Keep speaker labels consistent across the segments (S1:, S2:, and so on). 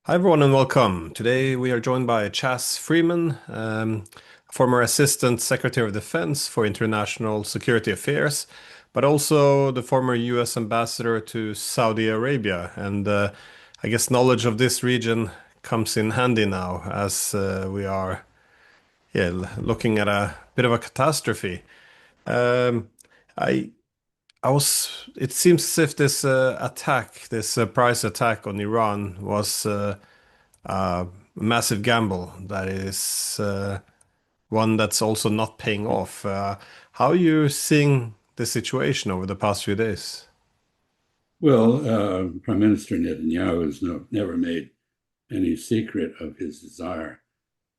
S1: Hi, everyone, and welcome. Today we are joined by Chas Freeman, former Assistant Secretary of Defense for International Security Affairs, but also the former US Ambassador to Saudi Arabia. And I guess knowledge of this region comes in handy now as we are looking at a bit of a catastrophe. Um, I it seems as if this attack, this surprise attack on Iran was a massive gamble that is one that's also not paying off. How are you seeing the situation over the past few days?
S2: Well, Prime Minister Netanyahu has never made any secret of his desire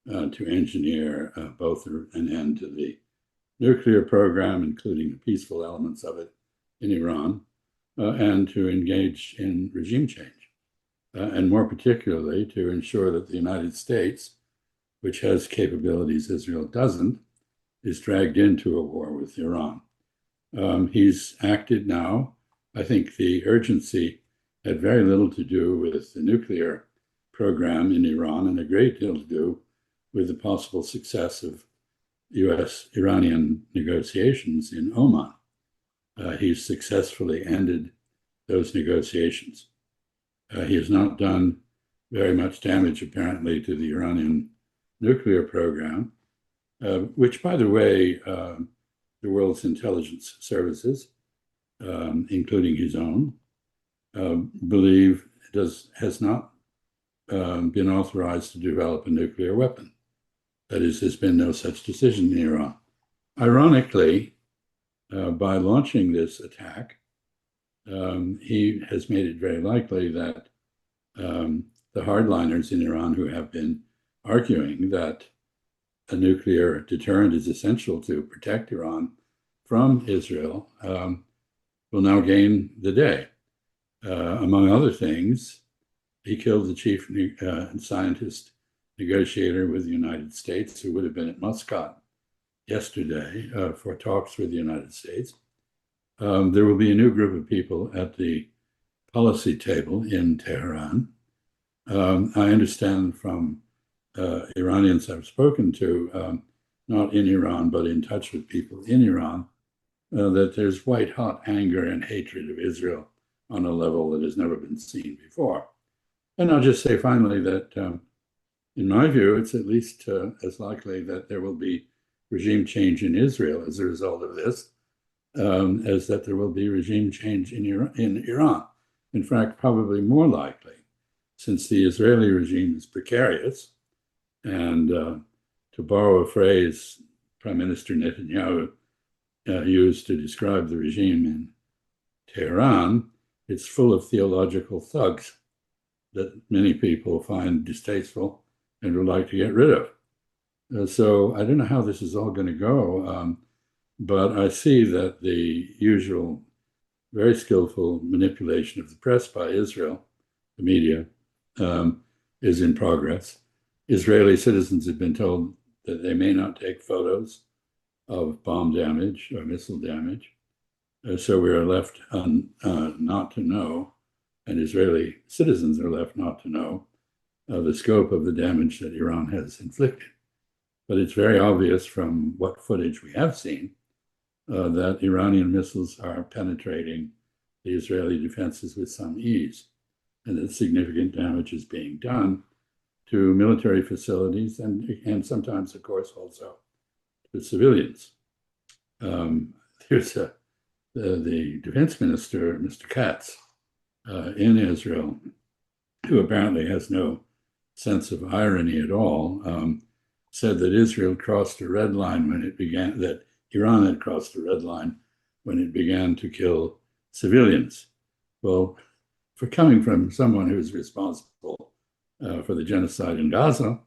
S2: to engineer both an end to the nuclear program, including the peaceful elements of it in Iran, and to engage in regime change, and more particularly to ensure that the United States, which has capabilities Israel doesn't, is dragged into a war with Iran. He's acted now. I think the urgency had very little to do with the nuclear program in Iran and a great deal to do with the possible success of US Iranian negotiations in Oman. He's successfully ended those negotiations. He has not done very much damage, apparently, to the Iranian nuclear program, which, by the way, the world's intelligence services, including his own, believe has not been authorized to develop a nuclear weapon. That is, there's been no such decision in Iran. Ironically, by launching this attack, he has made it very likely that the hardliners in Iran who have been arguing that a nuclear deterrent is essential to protect Iran from Israel will now gain the day. Among other things, he killed the chief scientist negotiator with the United States, who would have been at Muscat yesterday for talks with the United States. There will be a new group of people at the policy table in Tehran. I understand from Iranians I've spoken to, not in Iran, but in touch with people in Iran, that there's white hot anger and hatred of Israel on a level that has never been seen before. And I'll just say finally that, in my view, it's at least as likely that there will be regime change in Israel as a result of this, as that there will be regime change in Iran. In fact, probably more likely, since the Israeli regime is precarious. And to borrow a phrase Prime Minister Netanyahu used to describe the regime in Tehran, it's full of theological thugs that many people find distasteful and would like to get rid of. So I don't know how this is all going to go, but I see that the usual very skillful manipulation of the press by Israel, the media, is in progress. Israeli citizens have been told that they may not take photos of bomb damage or missile damage. So we are left not to know, and Israeli citizens are left not to know the scope of the damage that Iran has inflicted. But it's very obvious from what footage we have seen that Iranian missiles are penetrating the Israeli defenses with some ease, and that significant damage is being done to military facilities and sometimes, of course, also to civilians. There's the defense minister, Mr. Katz, in Israel, who apparently has no sense of irony at all, said that Israel crossed a red line when it began, that Iran had crossed a red line when it began to kill civilians. Well, for coming from someone who is responsible for the genocide in Gaza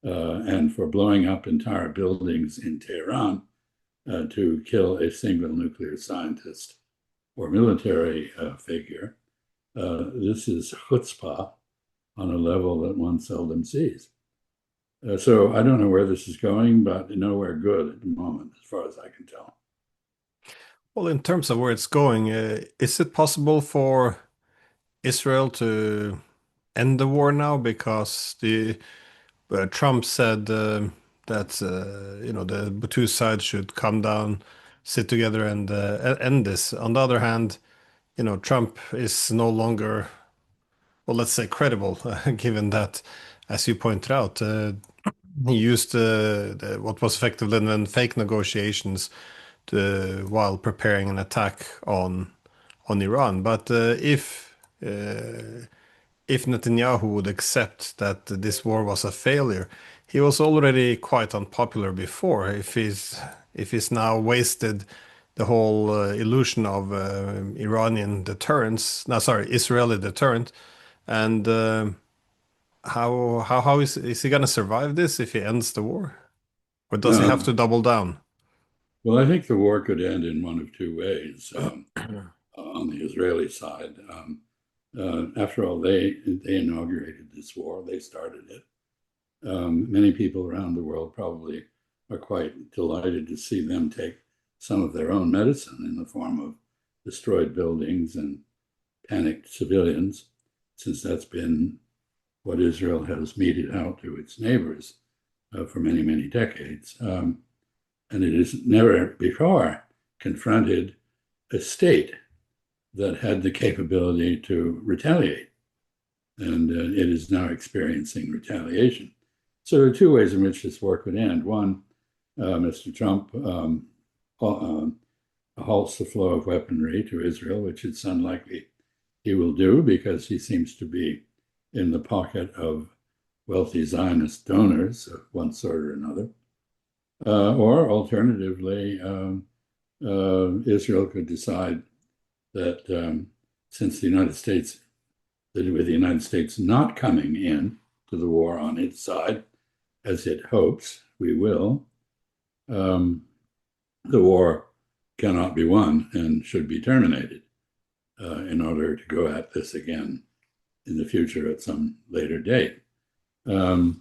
S2: and for blowing up entire buildings in Tehran to kill a single nuclear scientist or military figure, this is chutzpah on a level that one seldom sees. So I don't know where this is going, but nowhere good at the moment, as far as I can tell.
S1: Well, in terms of where it's going, is it possible for Israel to end the war now? Because the Trump said that the two sides should come down, sit together, and end this. On the other hand, Trump is no longer, well, let's say, credible, given that, as you pointed out, he used what was effectively then fake negotiations while preparing an attack on Iran. But if Netanyahu would accept that this war was a failure, he was already quite unpopular before. If he's now wasted the whole illusion of Iranian deterrence, no, sorry, Israeli deterrent, and how is he gonna survive this if he ends the war, or does he have to
S2: Um,
S1: double down?
S2: well, I think the war could end in one of two ways. On the Israeli side, after all, they inaugurated this war. They started it. Many people around the world probably are quite delighted to see them take some of their own medicine in the form of destroyed buildings and panicked civilians, since that's been what Israel has meted out to its neighbors for many, many decades. And it has never before confronted a state that had the capability to retaliate. And it is now experiencing retaliation. So there are two ways in which this war could end. One, Mr. Trump halts the flow of weaponry to Israel, which it's unlikely he will do because he seems to be in the pocket of wealthy Zionist donors of one sort or another. Or alternatively, Israel could decide that since the United States, that with the United States not coming in to the war on its side, as it hopes we will, the war cannot be won and should be terminated in order to go at this again in the future at some later date. So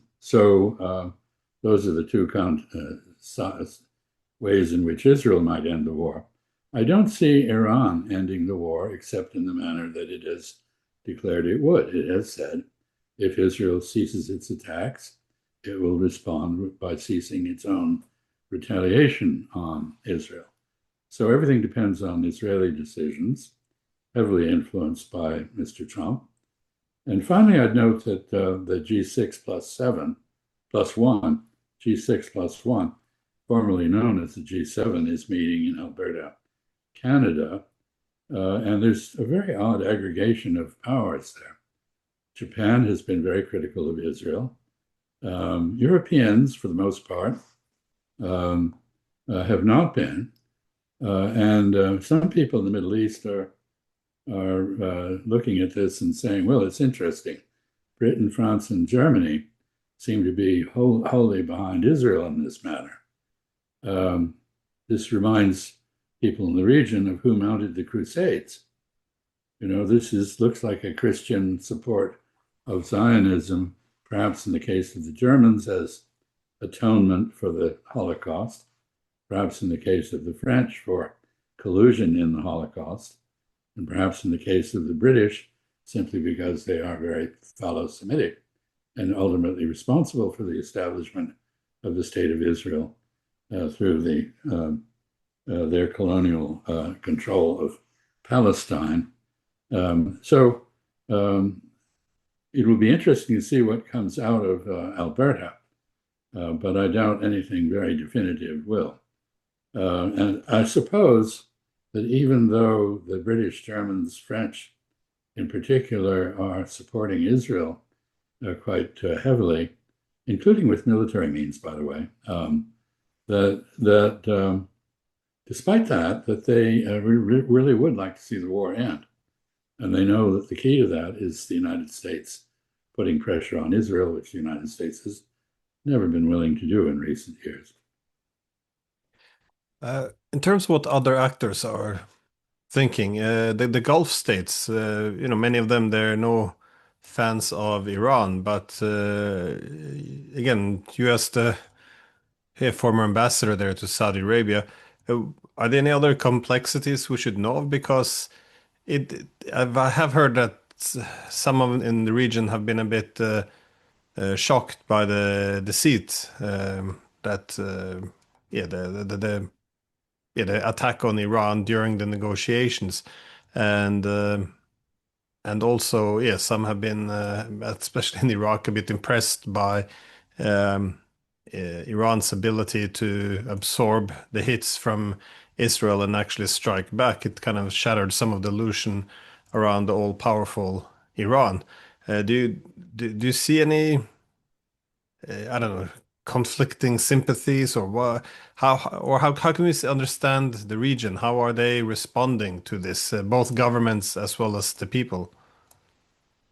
S2: those are the two ways in which Israel might end the war. I don't see Iran ending the war except in the manner that it has declared it would. It has said if Israel ceases its attacks, it will respond by ceasing its own retaliation on Israel. So everything depends on Israeli decisions, heavily influenced by Mr. Trump. And finally, I'd note that the G6 plus one, G6 plus one, formerly known as the G7, is meeting in Alberta, Canada. And there's a very odd aggregation of powers there. Japan has been very critical of Israel. Europeans, for the most part, have not been. And some people in the Middle East are looking at this and saying, well, it's interesting. Britain, France, and Germany seem to be wholly behind Israel in this matter. This reminds people in the region of who mounted the Crusades. This looks like a Christian support of Zionism, perhaps in the case of the Germans as atonement for the Holocaust, perhaps in the case of the French for collusion in the Holocaust, and perhaps in the case of the British, simply because they are very Phalo-Semitic and ultimately responsible for the establishment of the State of Israel through their colonial control of Palestine. So it will be interesting to see what comes out of Alberta, but I doubt anything very definitive will. And I suppose that even though the British, Germans, French in particular are supporting Israel quite heavily, including with military means, by the way, that despite that they really would like to see the war end. And they know that the key to that is the United States putting pressure on Israel, which the United States has never been willing to do in recent years.
S1: In terms of what other actors are thinking, the Gulf states, many of them, they're no fans of Iran, but again, you as the former ambassador there to Saudi Arabia, are there any other complexities we should know of? Because I have heard that some of in the region have been a bit shocked by the deceit that yeah the attack on Iran during the negotiations, and also yeah some have been especially in Iraq a bit impressed by um, Iran's ability to absorb the hits from Israel and actually strike back. It kind of shattered some of the illusion around the all-powerful Iran. Do you see any I don't know, conflicting sympathies, or what? How can we understand the region? How are they responding to this? Both governments as well as the people.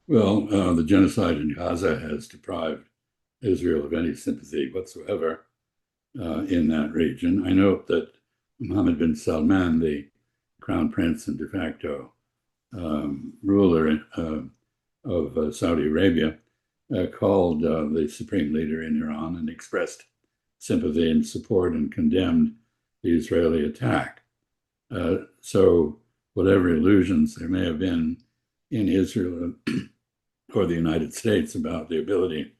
S2: Well, the genocide in Gaza has deprived Israel of any sympathy whatsoever in that region. I note that Mohammed bin Salman, the crown prince and de facto ruler of Saudi Arabia, called the supreme leader in Iran and expressed sympathy and support and condemned the Israeli attack. So whatever illusions there may have been in Israel or the United States about the ability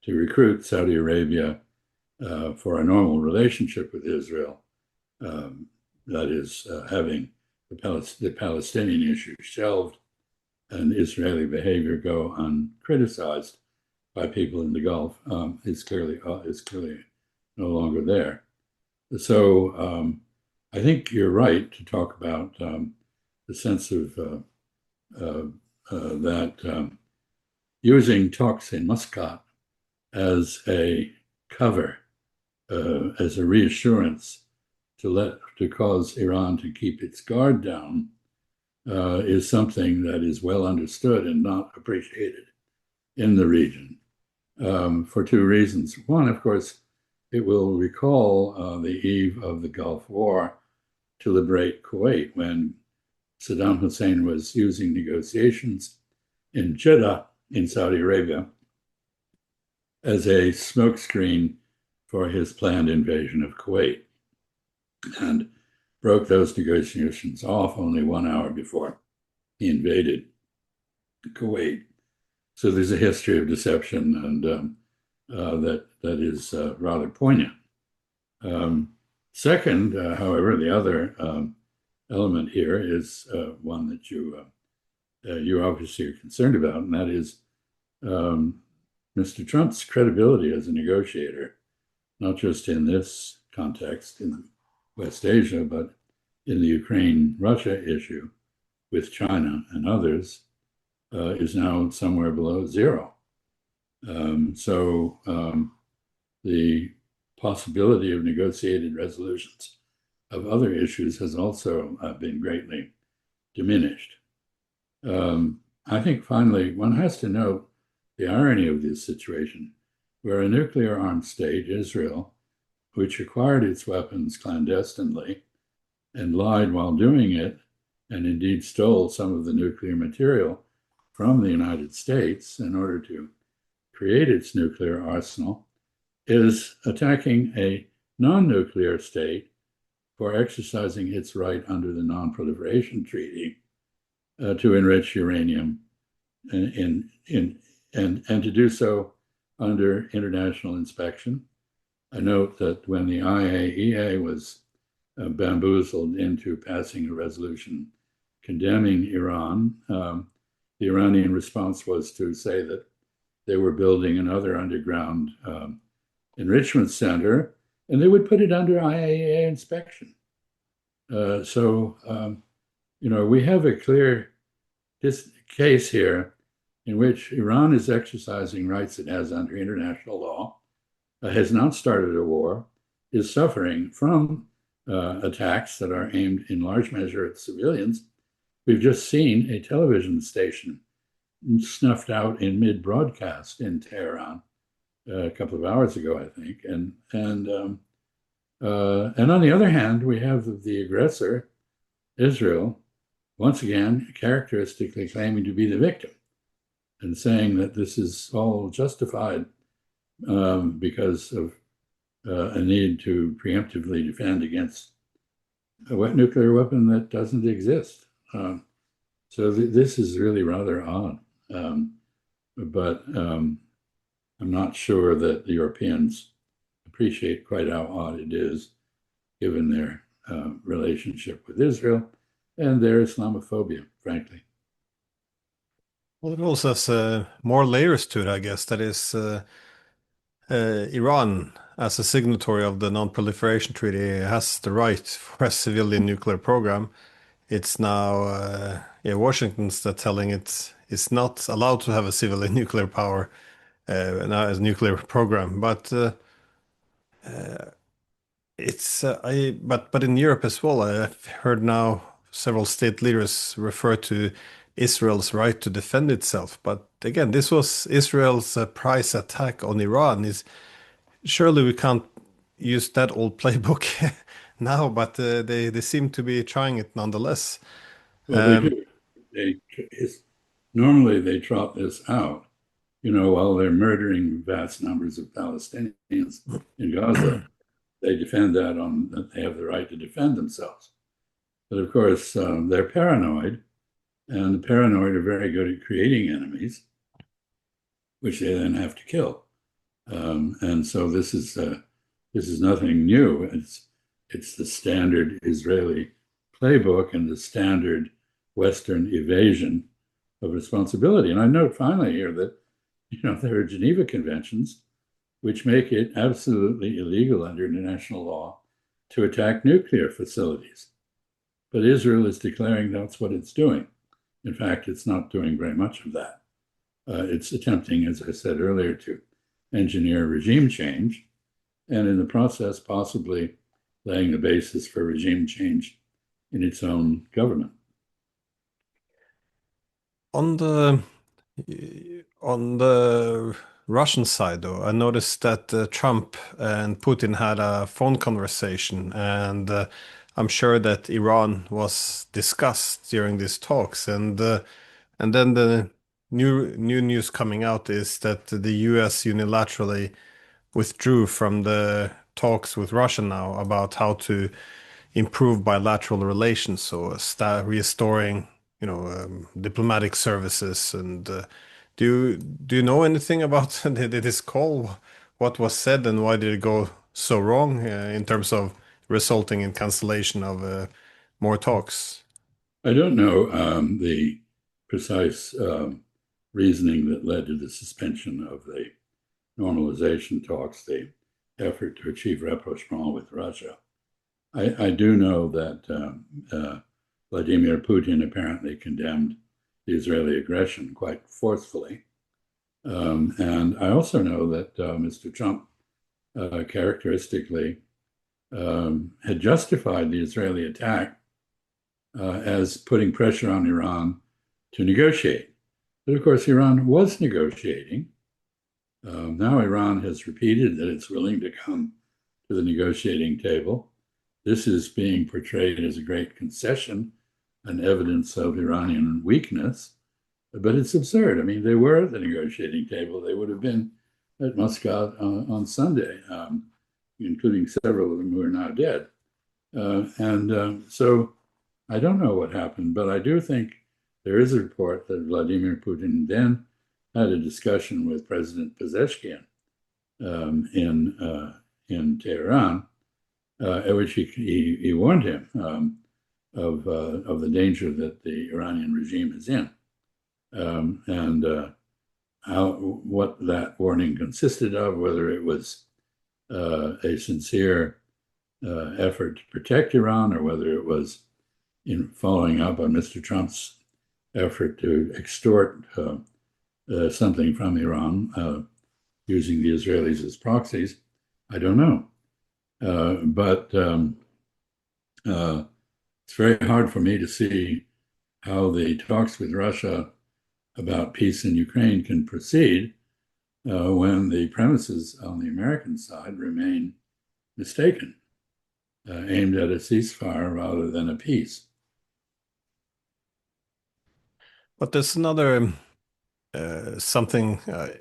S2: to recruit Saudi Arabia for a normal relationship with Israel, that is, having the Palestinian issue shelved and Israeli behavior go uncriticized by people in the Gulf, is clearly no longer there. So I think you're right to talk about the sense of that using talks in Muscat as a cover, as a reassurance to cause Iran to keep its guard down, is something that is well understood and not appreciated in the region for two reasons. One, of course, it will recall the eve of the Gulf War to liberate Kuwait, when Saddam Hussein was using negotiations in Jeddah in Saudi Arabia as a smokescreen for his planned invasion of Kuwait, and broke those negotiations off only 1 hour before he invaded Kuwait. So there's a history of deception, and that is rather poignant. Second, however, the other element here is one that you obviously are concerned about, and that is Mr. Trump's credibility as a negotiator, not just in this context in West Asia, but in the Ukraine-Russia issue with China and others, is now somewhere below zero. So the possibility of negotiated resolutions of other issues has also been greatly diminished. I think finally, one has to note the irony of this situation, where a nuclear armed state, Israel, which acquired its weapons clandestinely and lied while doing it, and indeed stole some of the nuclear material from the United States in order to create its nuclear arsenal, is attacking a non-nuclear state for exercising its right under the Non-Proliferation Treaty to enrich uranium and to do so under international inspection. I note that when the IAEA was bamboozled into passing a resolution condemning Iran, the Iranian response was to say that they were building another underground enrichment center, and they would put it under IAEA inspection. We have a clear case here in which Iran is exercising rights it has under international law, has not started a war, is suffering from attacks that are aimed in large measure at civilians. We've just seen a television station snuffed out in mid-broadcast in Tehran a couple of hours ago, I think. And on the other hand, we have the aggressor, Israel, once again, characteristically claiming to be the victim and saying that this is all justified because of a need to preemptively defend against a nuclear weapon that doesn't exist. So this is really rather odd. But I'm not sure that the Europeans appreciate quite how odd it is, given their relationship with Israel and their Islamophobia, frankly.
S1: Well, it also has more layers to it, I guess. That is, Iran, as a signatory of the Non-Proliferation Treaty, has the right for a civilian nuclear program. It's now, yeah, Washington's that telling it it's not allowed to have a civilian nuclear power now as nuclear program. But it's but in Europe as well, I've heard now several state leaders refer to Israel's right to defend itself. But again, this was Israel's prize attack on Iran. Is surely we can't use that old playbook now, but they seem to be trying it nonetheless.
S2: Well, they
S1: Um,
S2: do. It's, normally they trot this out, while they're murdering vast numbers of Palestinians in Gaza. They defend that they have the right to defend themselves. But of course, they're paranoid, and the paranoid are very good at creating enemies, which they then have to kill. And so this is nothing new. It's the standard Israeli playbook and the standard Western evasion of responsibility. And I note finally here that there are Geneva Conventions which make it absolutely illegal under international law to attack nuclear facilities. But Israel is declaring that's what it's doing. In fact, it's not doing very much of that. It's attempting, as I said earlier, to engineer regime change, and in the process, possibly laying the basis for regime change in its own government.
S1: on the on the Russian side, though, I noticed that Trump and Putin had a phone conversation, and I'm sure that Iran was discussed during these talks. And then the new news coming out is that the U.S. unilaterally withdrew from the talks with Russia now about how to improve bilateral relations, so start restoring, diplomatic services. And do you know anything about this call? What was said and why did it go so wrong in terms of resulting in cancellation of more talks?
S2: I don't know the precise reasoning that led to the suspension of the normalization talks, the effort to achieve rapprochement with Russia. I do know that Vladimir Putin apparently condemned the Israeli aggression quite forcefully. And I also know that Mr. Trump characteristically had justified the Israeli attack as putting pressure on Iran to negotiate. But of course, Iran was negotiating. Now Iran has repeated that it's willing to come to the negotiating table. This is being portrayed as a great concession, an evidence of Iranian weakness, but it's absurd. I mean, they were at the negotiating table. They would have been at Muscat on Sunday, including several of them who are now dead. So I don't know what happened, but I do think there is a report that Vladimir Putin then had a discussion with President Pezeshkian in Tehran, at which he warned him of the danger that the Iranian regime is in, and what that warning consisted of, whether it was a sincere effort to protect Iran, or whether it was in following up on Mr. Trump's effort to extort something from Iran using the Israelis as proxies. I don't know. But it's very hard for me to see how the talks with Russia about peace in Ukraine can proceed when the premises on the American side remain mistaken, aimed at a ceasefire rather than a peace.
S1: But there's another something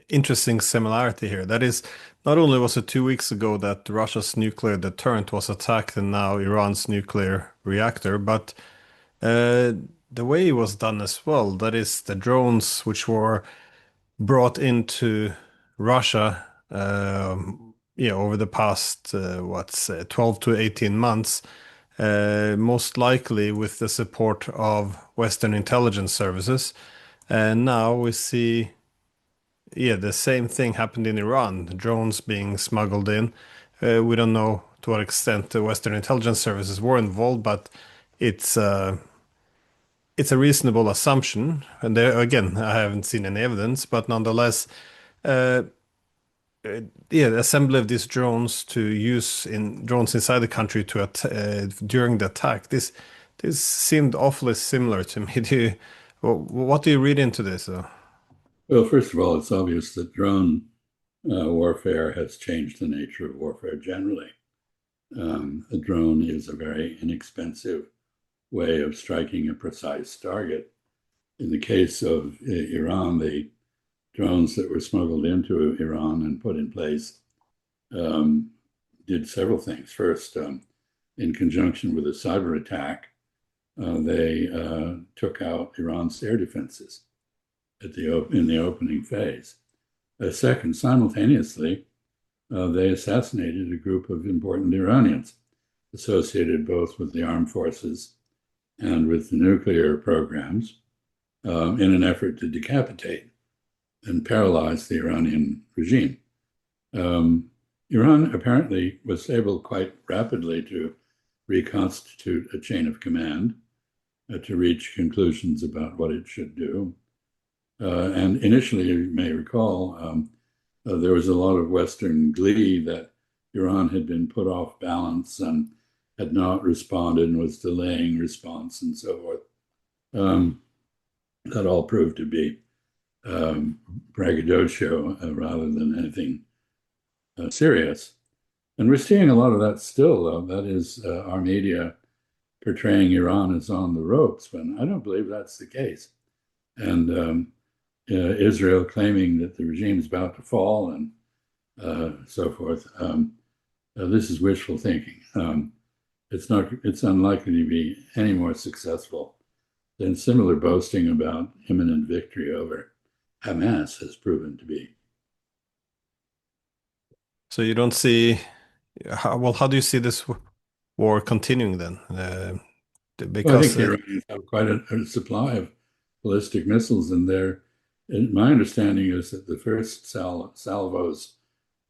S1: interesting similarity here. That is, not only was it 2 weeks ago that Russia's nuclear deterrent was attacked and now Iran's nuclear reactor, but uh, the way it was done as well, that is the drones which were brought into Russia, over the past, 12 to 18 months, most likely with the support of Western intelligence services. And now we see, the same thing happened in Iran, drones being smuggled in. We don't know to what extent the Western intelligence services were involved, but it's uh, it's a reasonable assumption. And there again, I haven't seen any evidence, but nonetheless, uh, the assembly of these drones to use in drones inside the country to during the attack. This seemed awfully similar to me. What do you read into this?
S2: Well, first of all, it's obvious that drone warfare has changed the nature of warfare generally. A drone is a very inexpensive way of striking a precise target. In the case of Iran, the drones that were smuggled into Iran and put in place did several things. First, in conjunction with a cyber attack, they took out Iran's air defenses in the opening phase. Second, simultaneously, they assassinated a group of important Iranians associated both with the armed forces and with the nuclear programs in an effort to decapitate and paralyze the Iranian regime. Iran apparently was able quite rapidly to reconstitute a chain of command to reach conclusions about what it should do. And initially, you may recall, there was a lot of Western glee that Iran had been put off balance and had not responded and was delaying response and so forth. That all proved to be braggadocio rather than anything serious. And we're seeing a lot of that still, though. That is our media portraying Iran as on the ropes, but I don't believe that's the case. And Israel claiming that the regime is about to fall and so forth. This is wishful thinking. It's unlikely to be any more successful than similar boasting about imminent victory over Hamas has proven to be.
S1: So you don't see how do you see this war continuing then?
S2: Well, I think
S1: Because
S2: the Iranians have quite a supply of ballistic missiles, and my understanding is that the first salvos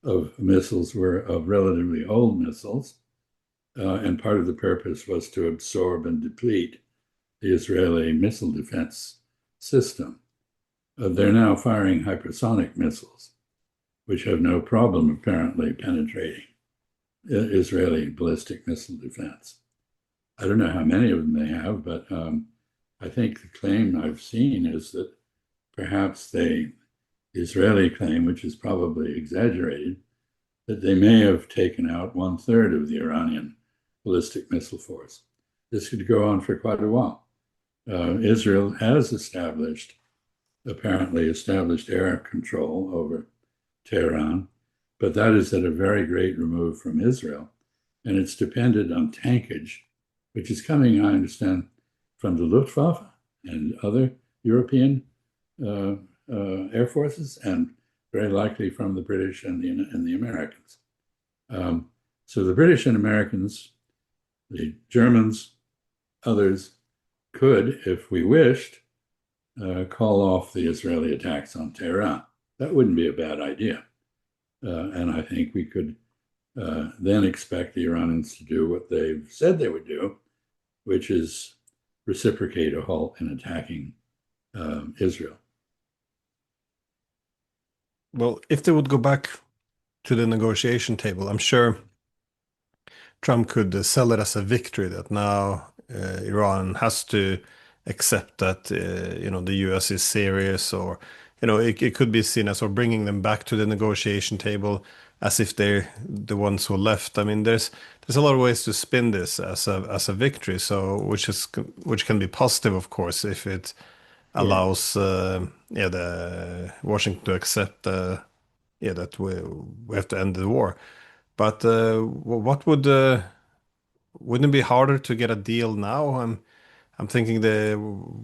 S2: of missiles were of relatively old missiles, and part of the purpose was to absorb and deplete the Israeli missile defense system. They're now firing hypersonic missiles, which have no problem apparently penetrating Israeli ballistic missile defense. I don't know how many of them they have, but I think the claim I've seen is that perhaps the Israeli claim, which is probably exaggerated, that they may have taken out 1/3 of the Iranian ballistic missile force. This could go on for quite a while. Israel has apparently established air control over Tehran, but that is at a very great remove from Israel. And it's dependent on tankage, which is coming, I understand, from the Luftwaffe and other European air forces, and very likely from the British and the Americans. So the British and Americans, the Germans, others could, if we wished, call off the Israeli attacks on Tehran. That wouldn't be a bad idea. And I think we could then expect the Iranians to do what they've said they would do, which is reciprocate a halt in attacking Israel.
S1: well, if they would go back to the negotiation table, I'm sure Trump could sell it as a victory that now Iran has to accept that the U.S. is serious, or it could be seen as or bringing them back to the negotiation table as if they're the ones who left. I mean, there's a lot of ways to spin this as a victory, so which can be positive, of course, if it
S2: Sure.
S1: allows the Washington to accept that we have to end the war. But what would wouldn't it be harder to get a deal now? I'm thinking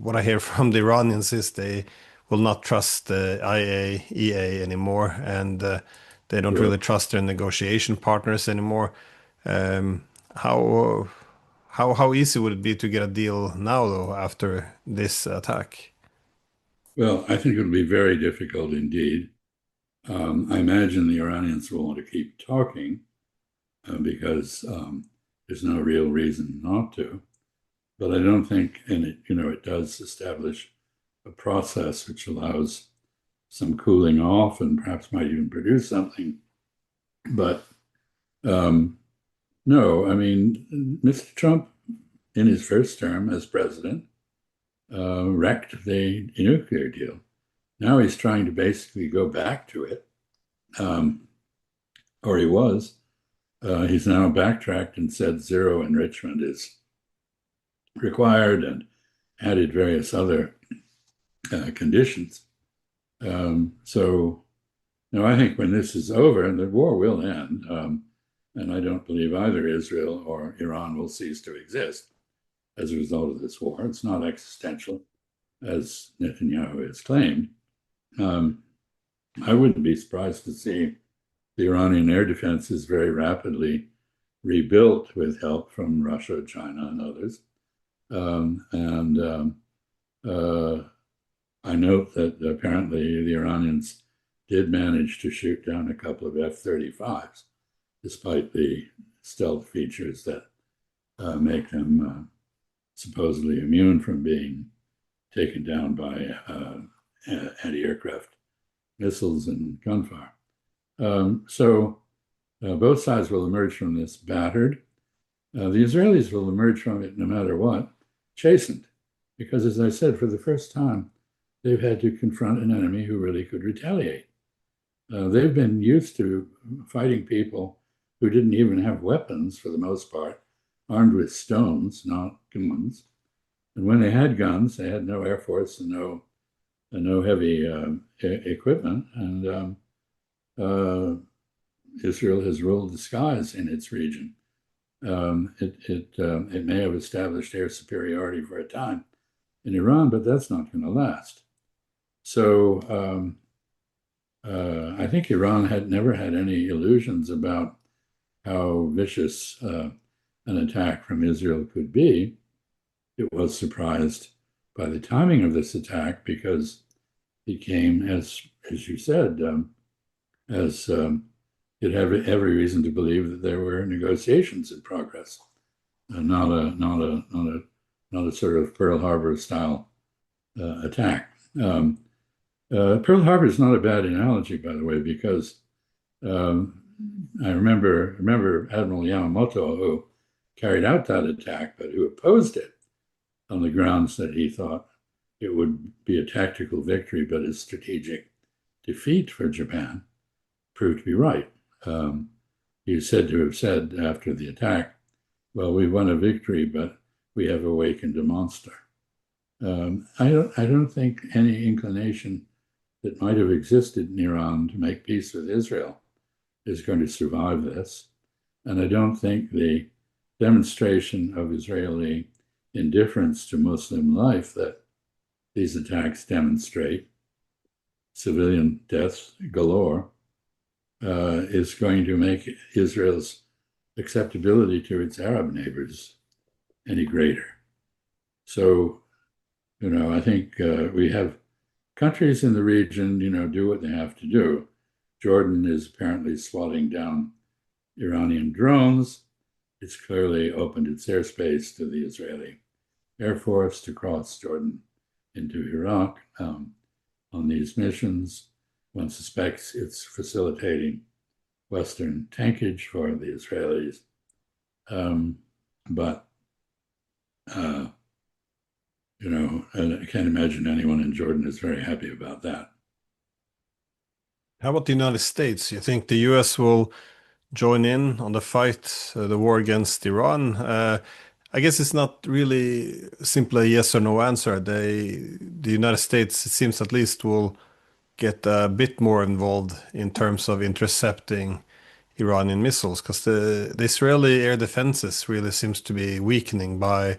S1: what I hear from the Iranians is they will not trust the IAEA anymore, and they don't really
S2: Sure.
S1: trust their negotiation partners anymore. Um, how how easy would it be to get a deal now, though, after this attack?
S2: Well, I think it'll be very difficult indeed. I imagine the Iranians will want to keep talking because there's no real reason not to. But I don't think, and it does establish a process which allows some cooling off and perhaps might even produce something. But no, I mean, Mr. Trump, in his first term as president, wrecked the nuclear deal. Now he's trying to basically go back to it, um, or he was. He's now backtracked and said zero enrichment is required and added various other conditions. So, no, I think when this is over, and the war will end, and I don't believe either Israel or Iran will cease to exist as a result of this war. It's not existential, as Netanyahu has claimed. Um, I wouldn't be surprised to see the Iranian air defenses very rapidly rebuilt with help from Russia, China, and others. And I note that apparently the Iranians did manage to shoot down a couple of F-35s, despite the stealth features that make them supposedly immune from being taken down by anti-aircraft missiles and gunfire. So both sides will emerge from this battered. The Israelis will emerge from it no matter what, chastened, because as I said, for the first time, they've had to confront an enemy who really could retaliate. They've been used to fighting people who didn't even have weapons for the most part, armed with stones, not guns. And when they had guns, they had no air force and no heavy equipment. And Israel has ruled the skies in its region. It may have established air superiority for a time in Iran, but that's not going to last. So I think Iran had never had any illusions about how vicious an attack from Israel could be. It was surprised by the timing of this attack because it came, as you said, as it had every reason to believe that there were negotiations in progress, not a sort of Pearl Harbor style attack. Pearl Harbor is not a bad analogy, by the way, because I remember Admiral Yamamoto, who carried out that attack, but who opposed it on the grounds that he thought it would be a tactical victory, but a strategic defeat for Japan, proved to be right. He is said to have said after the attack, well, we won a victory, but we have awakened a monster. I don't think any inclination that might have existed in Iran to make peace with Israel is going to survive this. And I don't think the demonstration of Israeli indifference to Muslim life that these attacks demonstrate, civilian deaths galore, is going to make Israel's acceptability to its Arab neighbors any greater. So, I think we have countries in the region, do what they have to do. Jordan is apparently swatting down Iranian drones. It's clearly opened its airspace to the Israeli Air Force to cross Jordan into Iraq on these missions. One suspects it's facilitating Western tankage for the Israelis. But I can't imagine anyone in Jordan is very happy about that.
S1: How about the United States? You think the US will join in on the fight, the war against Iran? I guess it's not really simply a yes or no answer. The United States, it seems at least, will get a bit more involved in terms of intercepting Iranian missiles, because the Israeli air defenses really seems to be weakening by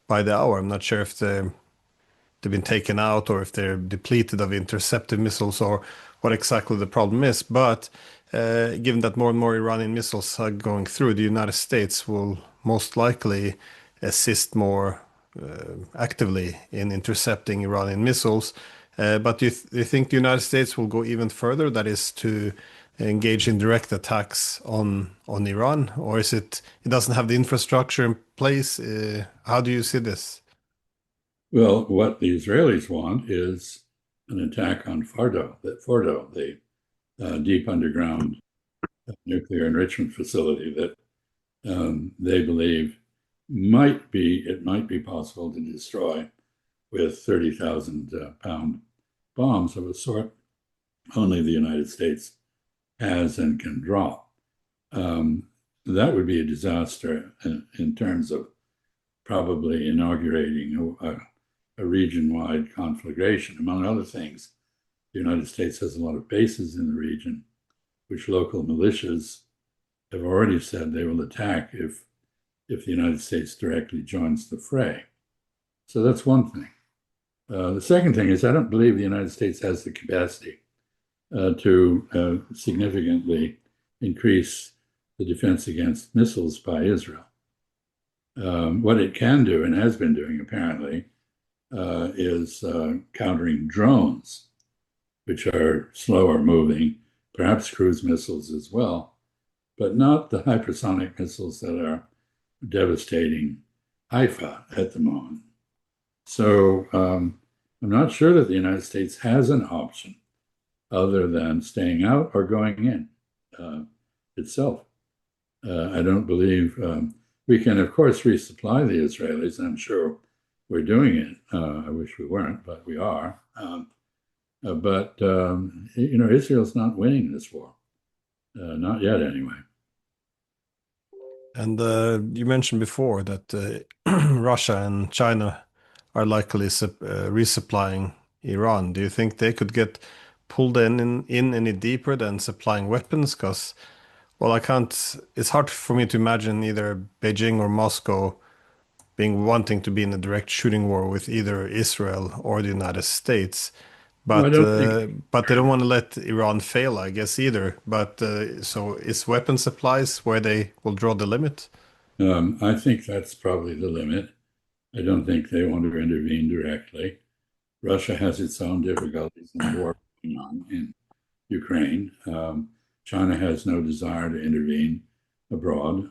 S1: by the hour. I'm not sure if they've been taken out or if they're depleted of interceptive missiles or what exactly the problem is. But given that more and more Iranian missiles are going through, the United States will most likely assist more actively in intercepting Iranian missiles. But do you think the United States will go even further? That is to engage in direct attacks on Iran, or is it doesn't have the infrastructure in place? How do you see this?
S2: Well, what the Israelis want is an attack on Fordo, the deep underground nuclear enrichment facility that they believe it might be possible to destroy with 30,000 pound bombs of a sort only the United States has and can drop. That would be a disaster in terms of probably inaugurating a region-wide conflagration. Among other things, the United States has a lot of bases in the region, which local militias have already said they will attack if the United States directly joins the fray. So that's one thing. The second thing is I don't believe the United States has the capacity to significantly increase the defense against missiles by Israel. What it can do and has been doing apparently is countering drones, which are slower moving, perhaps cruise missiles as well, but not the hypersonic missiles that are devastating Haifa at the moment. So I'm not sure that the United States has an option other than staying out or going in itself. I don't believe we can, of course, resupply the Israelis. I'm sure we're doing it. I wish we weren't, but we are. Israel's not winning this war, not yet anyway.
S1: And you mentioned before that Russia and China are likely resupplying Iran. Do you think they could get pulled in any deeper than supplying weapons? Because, well, I can't. It's hard for me to imagine either Beijing or Moscow being wanting to be in a direct shooting war with either Israel or the United States.
S2: No, I don't think.
S1: But they don't want to let Iran fail, I guess, either. But so is weapon supplies where they will draw the limit?
S2: I think that's probably the limit. I don't think they want to intervene directly. Russia has its own difficulties in the war going on in Ukraine. China has no desire to intervene abroad.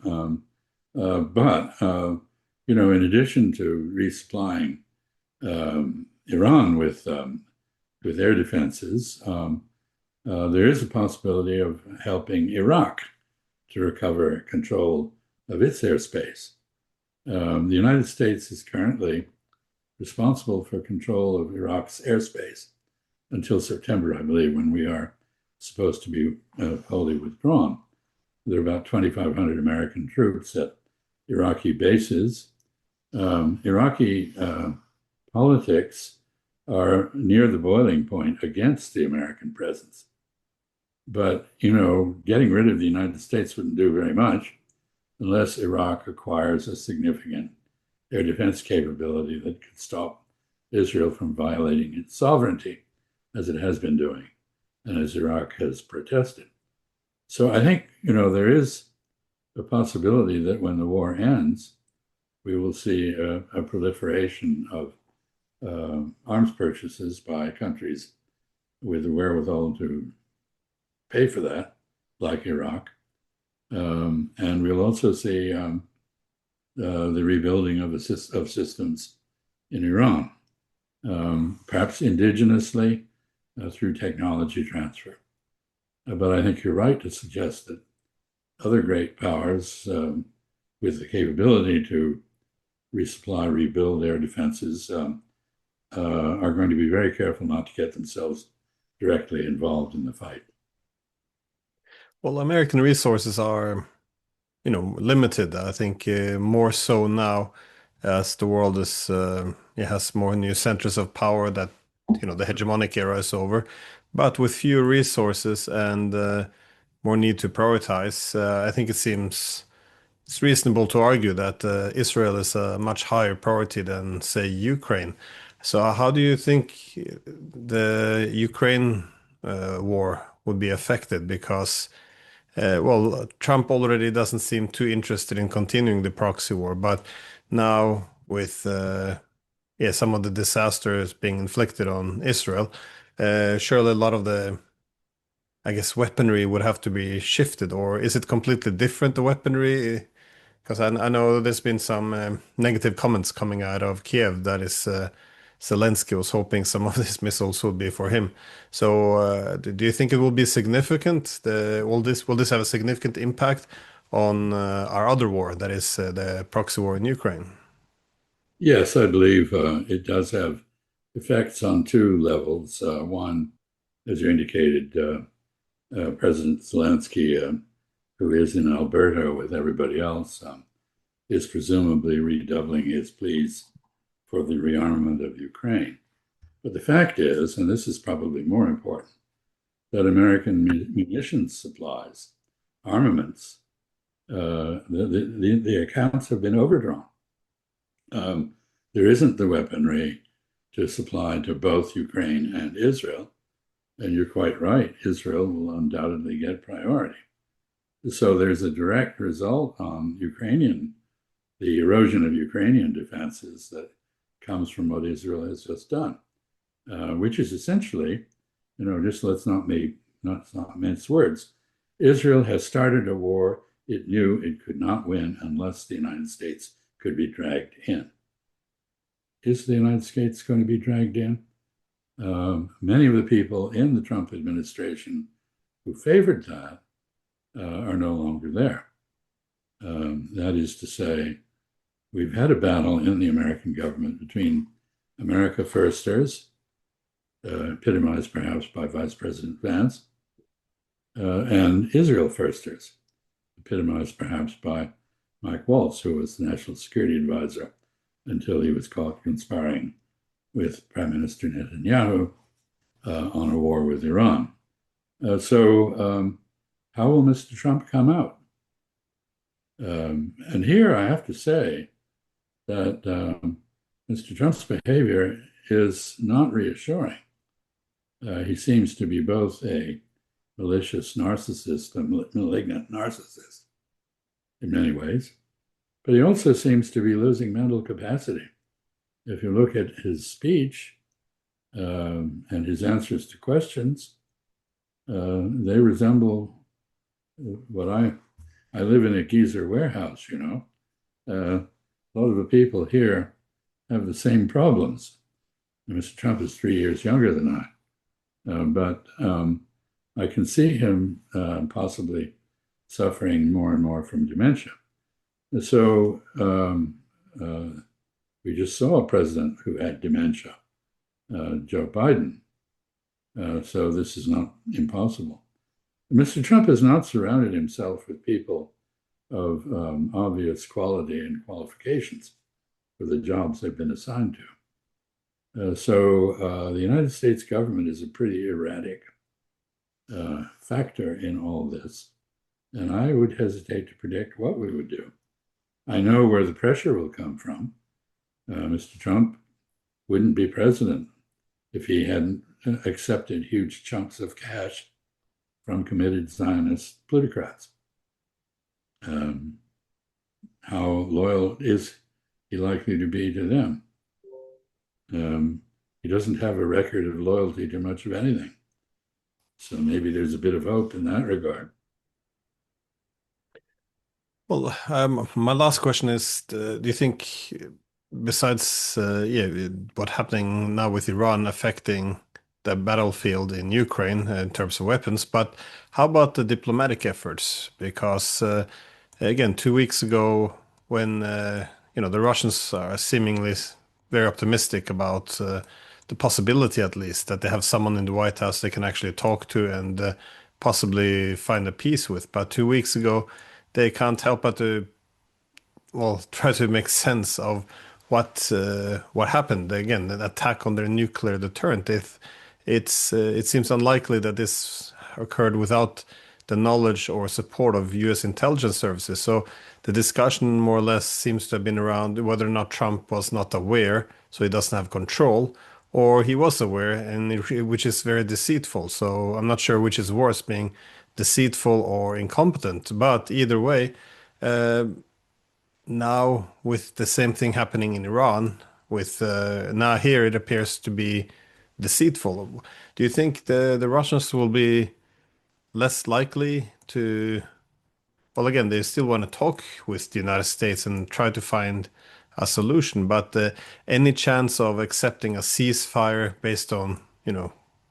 S2: In addition to resupplying Iran with air defenses, there is a possibility of helping Iraq to recover control of its airspace. The United States is currently responsible for control of Iraq's airspace until September, I believe, when we are supposed to be wholly withdrawn. There are about 2,500 American troops at Iraqi bases. Iraqi politics are near the boiling point against the American presence. But, getting rid of the United States wouldn't do very much unless Iraq acquires a significant air defense capability that could stop Israel from violating its sovereignty, as it has been doing, and as Iraq has protested. So I think, there is a possibility that when the war ends, we will see a proliferation of arms purchases by countries with the wherewithal to pay for that, like Iraq. And we'll also see the rebuilding of systems in Iran, perhaps indigenously through technology transfer. But I think you're right to suggest that other great powers with the capability to resupply, rebuild their defenses are going to be very careful not to get themselves directly involved in the fight.
S1: Well, American resources are, limited. I think more so now as the world has more new centers of power that, the hegemonic era is over. But with fewer resources and more need to prioritize, I think it seems it's reasonable to argue that Israel is a much higher priority than, say, Ukraine. So, how do you think the Ukraine war would be affected? Because, well, Trump already doesn't seem too interested in continuing the proxy war, but now with yeah, some of the disasters being inflicted on Israel, surely a lot of the, I guess, weaponry would have to be shifted, or is it completely different, the weaponry? Because I know there's been some negative comments coming out of Kiev that is Zelensky was hoping some of these missiles would be for him. So do you think it will be significant? Will this have a significant impact on our other war, that is the proxy war in Ukraine?
S2: Yes, I believe it does have effects on two levels. One, as you indicated, President Zelensky, who is in Alberta with everybody else, is presumably redoubling his pleas for the rearmament of Ukraine. But the fact is, and this is probably more important, that American munitions supplies, armaments, the accounts have been overdrawn. There isn't the weaponry to supply to both Ukraine and Israel. And you're quite right, Israel will undoubtedly get priority. So there's a direct result on the erosion of Ukrainian defenses that comes from what Israel has just done, which is essentially, just let's not mince words. Israel has started a war it knew it could not win unless the United States could be dragged in. Is the United States going to be dragged in? Many of the people in the Trump administration who favored that are no longer there. That is to say, we've had a battle in the American government between America Firsters, epitomized perhaps by Vice President Vance, and Israel Firsters, epitomized perhaps by Mike Waltz, who was the National Security Advisor until he was caught conspiring with Prime Minister Netanyahu on a war with Iran. So how will Mr. Trump come out? And here I have to say that Mr. Trump's behavior is not reassuring. He seems to be both a malicious narcissist, a malignant narcissist in many ways, but he also seems to be losing mental capacity. If you look at his speech and his answers to questions, they resemble what I live in a geezer warehouse, a lot of the people here have the same problems. Mr. Trump is 3 years younger than I, but I can see him possibly suffering more and more from dementia. So we just saw a president who had dementia, Joe Biden. So this is not impossible. Mr. Trump has not surrounded himself with people of obvious quality and qualifications for the jobs they've been assigned to. So the United States government is a pretty erratic factor in all this. And I would hesitate to predict what we would do. I know where the pressure will come from. Mr. Trump wouldn't be president if he hadn't accepted huge chunks of cash from committed Zionist plutocrats. How loyal is he likely to be to them? He doesn't have a record of loyalty to much of anything. So maybe there's a bit of hope in that regard.
S1: Well, my last question is, do you think, besides what happening now with Iran affecting the battlefield in Ukraine in terms of weapons, but how about the diplomatic efforts? Because again, 2 weeks ago, when the Russians are seemingly very optimistic about the possibility, at least, that they have someone in the White House they can actually talk to and possibly find a peace with. But 2 weeks ago, they can't help but to, well, try to make sense of what happened. Again, an attack on their nuclear deterrent. It seems unlikely that this occurred without the knowledge or support of U.S. intelligence services. So the discussion more or less seems to have been around whether or not Trump was not aware, so he doesn't have control, or he was aware, and which is very deceitful. So I'm not sure which is worse, being deceitful or incompetent. But either way, uh, now with the same thing happening in Iran, with now here it appears to be deceitful. Do you think the Russians will be less likely to, well, again, they still want to talk with the United States and try to find a solution, but any chance of accepting a ceasefire based on,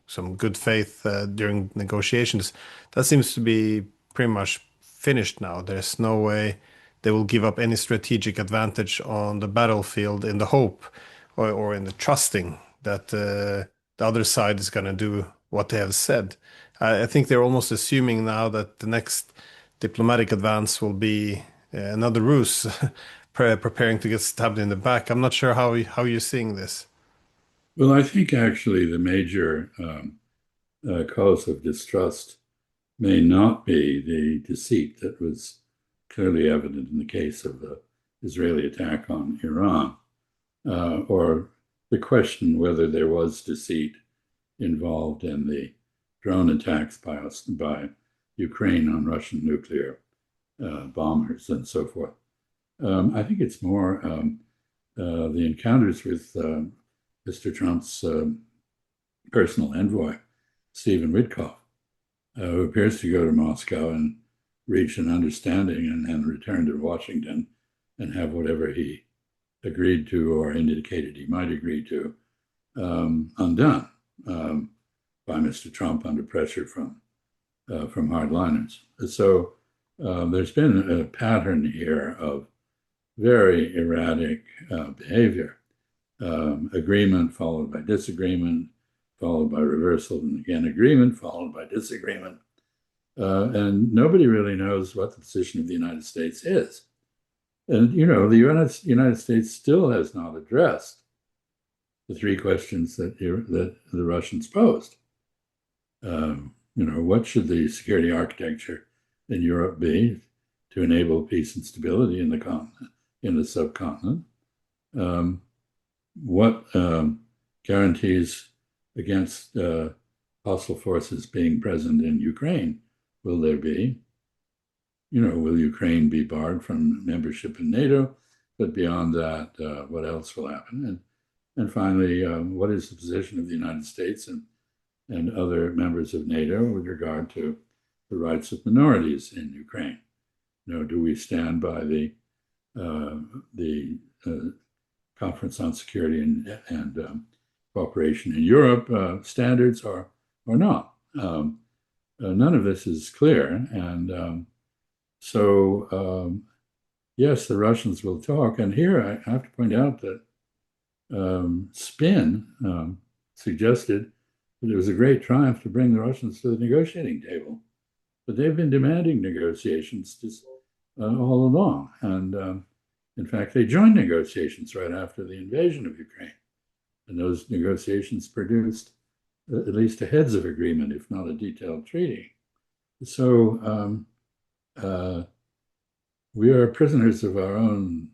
S1: some good faith during negotiations, that seems to be pretty much finished now. There's no way they will give up any strategic advantage on the battlefield in the hope or in the trusting that the other side is going to do what they have said. I think they're almost assuming now that the next diplomatic advance will be another ruse, preparing to get stabbed in the back. I'm not sure how you're seeing this.
S2: Well, I think actually the major cause of distrust may not be the deceit that was clearly evident in the case of the Israeli attack on Iran, or the question whether there was deceit involved in the drone attacks by Ukraine on Russian nuclear bombers and so forth. I think it's more the encounters with Mr. Trump's personal envoy, Stephen Witkoff, who appears to go to Moscow and reach an understanding and return to Washington and have whatever he agreed to or indicated he might agree to undone by Mr. Trump under pressure from hardliners. So there's been a pattern here of very erratic behavior. Agreement followed by disagreement, followed by reversal, and again agreement followed by disagreement. And nobody really knows what the position of the United States is. And, the United States still has not addressed the three questions that the Russians posed. What should the security architecture in Europe be to enable peace and stability in the continent, in the subcontinent? What guarantees against hostile forces being present in Ukraine will there be? Will Ukraine be barred from membership in NATO? But beyond that, what else will happen? And finally, what is the position of the United States and other members of NATO with regard to the rights of minorities in Ukraine? Do we stand by the Conference on Security and Cooperation in Europe standards or not? None of this is clear, and so yes, the Russians will talk. And here I have to point out that spin suggested that it was a great triumph to bring the Russians to the negotiating table, but they've been demanding negotiations just all along. And in fact, they joined negotiations right after the invasion of Ukraine. And those negotiations produced at least a heads of agreement, if not a detailed treaty. So we are prisoners of our own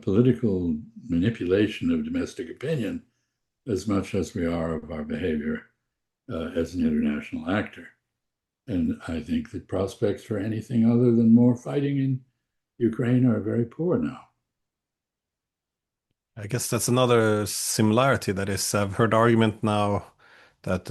S2: political manipulation of domestic opinion as much as we are of our behavior as an international actor. And I think the prospects for anything other than more fighting in Ukraine are very poor now.
S1: I guess that's another similarity. That is, I've heard argument now that,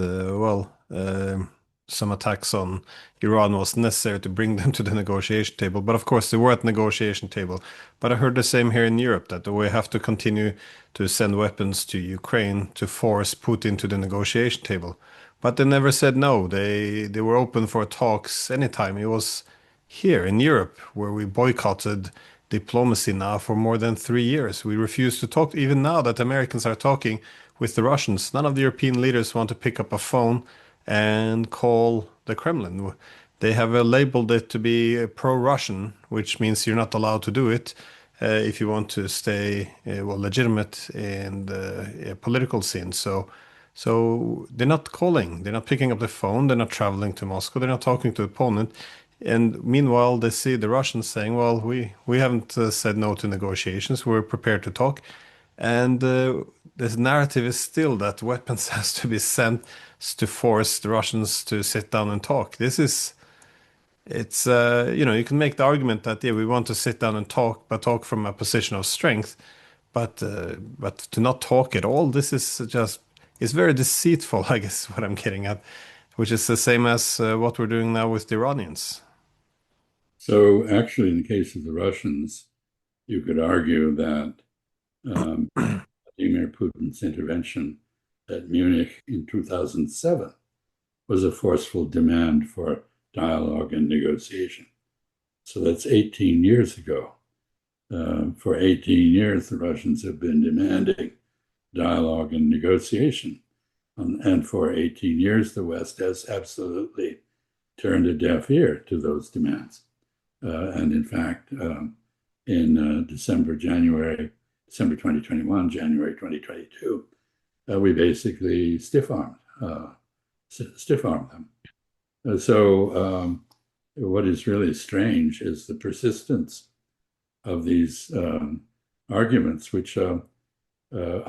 S1: some attacks on Iran was necessary to bring them to the negotiation table. But of course, they were at the negotiation table. But I heard the same here in Europe, that we have to continue to send weapons to Ukraine to force Putin to the negotiation table. But they never said no. They were open for talks anytime. It was here in Europe where we boycotted diplomacy now for more than 3 years. We refuse to talk. Even now that Americans are talking with the Russians, none of the European leaders want to pick up a phone and call the Kremlin. They have labeled it to be pro-Russian, which means you're not allowed to do it if you want to stay legitimate in the political scene. So So they're not calling, they're not picking up the phone, they're not traveling to Moscow, they're not talking to the opponent. And meanwhile, they see the Russians saying, well, we haven't said no to negotiations, we're prepared to talk. And this narrative is still that weapons has to be sent to force the Russians to sit down and talk. It's you can make the argument that yeah, we want to sit down and talk, but talk from a position of strength. But to not talk at all, this is just it's very deceitful, I guess, what I'm getting at, which is the same as what we're doing now with the Iranians.
S2: So actually, in the case of the Russians, you could argue that Vladimir Putin's intervention at Munich in 2007 was a forceful demand for dialogue and negotiation. So that's 18 years ago. For 18 years, the Russians have been demanding dialogue and negotiation. And for 18 years, the West has absolutely turned a deaf ear to those demands. And in fact, in December 2021, January 2022, we basically stiff-armed them. So what is really strange is the persistence of these arguments, which I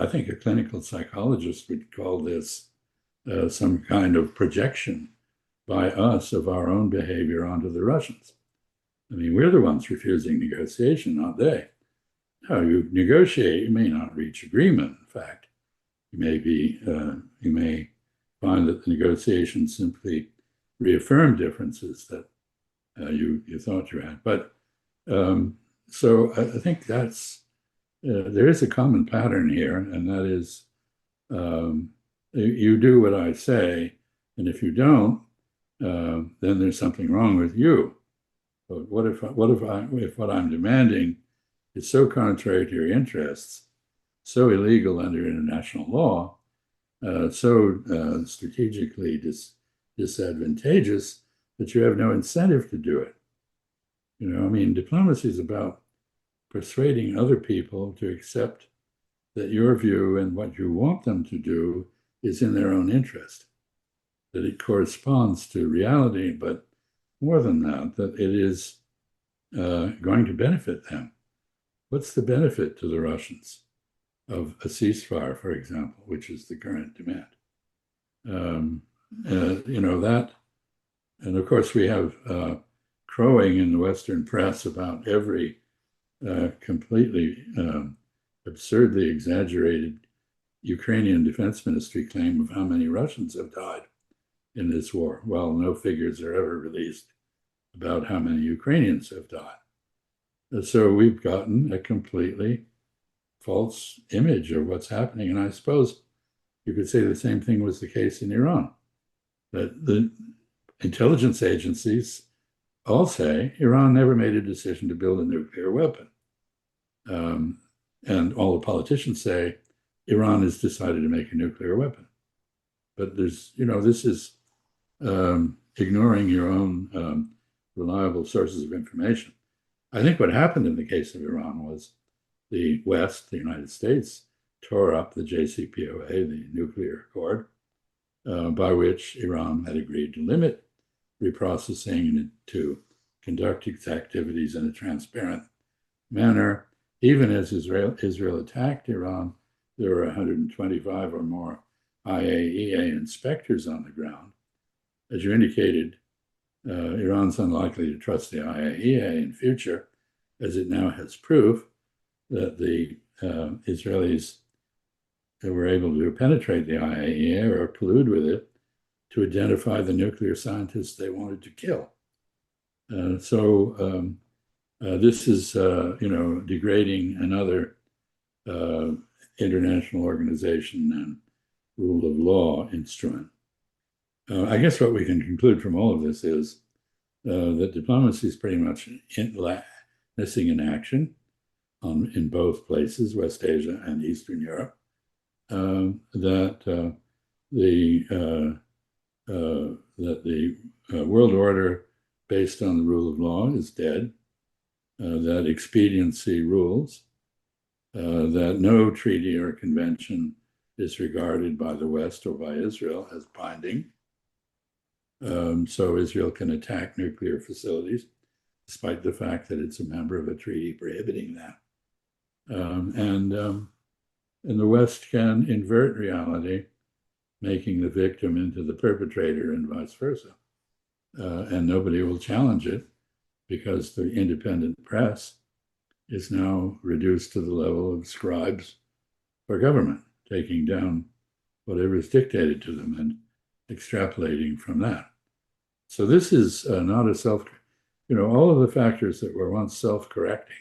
S2: think a clinical psychologist would call this some kind of projection by us of our own behavior onto the Russians. I mean, we're the ones refusing negotiation, not they. No, you negotiate, you may not reach agreement. In fact, you may find that the negotiations simply reaffirm differences that you thought you had. But so I think that's there is a common pattern here, and that is you do what I say, and if you don't, then there's something wrong with you. But if what I'm demanding is so contrary to your interests, so illegal under international law, so strategically disadvantageous that you have no incentive to do it. I mean, diplomacy is about persuading other people to accept that your view and what you want them to do is in their own interest, that it corresponds to reality, but more than that, that it is going to benefit them. What's the benefit to the Russians of a ceasefire, for example, which is the current demand? That, and of course we have crowing in the Western press about every completely absurdly exaggerated Ukrainian Defense Ministry claim of how many Russians have died in this war. Well, no figures are ever released about how many Ukrainians have died. So we've gotten a completely false image of what's happening. And I suppose you could say the same thing was the case in Iran, that the intelligence agencies all say Iran never made a decision to build a nuclear weapon. And all the politicians say Iran has decided to make a nuclear weapon. But this is ignoring your own reliable sources of information. I think what happened in the case of Iran was the West, the United States, tore up the JCPOA, the nuclear accord, by which Iran had agreed to limit reprocessing and to conduct its activities in a transparent manner. Even as Israel attacked Iran, there were 125 or more IAEA inspectors on the ground. As you indicated, Iran's unlikely to trust the IAEA in future, as it now has proof that the Israelis were able to penetrate the IAEA or collude with it to identify the nuclear scientists they wanted to kill. So this is, degrading another international organization and rule of law instrument. I guess what we can conclude from all of this is that diplomacy is pretty much missing in action in both places, West Asia and Eastern Europe. That the world order based on the rule of law is dead, that expediency rules, that no treaty or convention disregarded by the West or by Israel as binding. So Israel can attack nuclear facilities, despite the fact that it's a member of a treaty prohibiting that. And the West can invert reality, making the victim into the perpetrator and vice versa. And nobody will challenge it because the independent press is now reduced to the level of scribes for government, taking down whatever is dictated to them and extrapolating from that. So this is not a all of the factors that were once self-correcting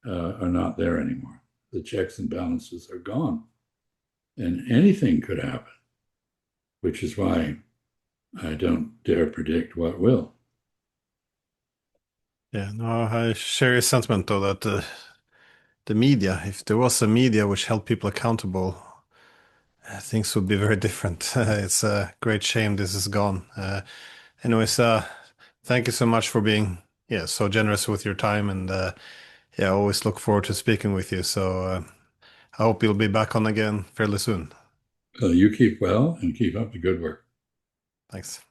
S2: are not there anymore. The checks and balances are gone. And anything could happen, which is why I don't dare predict what will.
S1: Yeah, no, I share your sentiment though that the media, if there was a media which held people accountable, things would be very different. It's a great shame this is gone. Anyways, thank you so much for being so generous with your time, and I always look forward to speaking with you. So I hope you'll be back on again fairly soon.
S2: You keep well and keep up the good work.
S1: Thanks.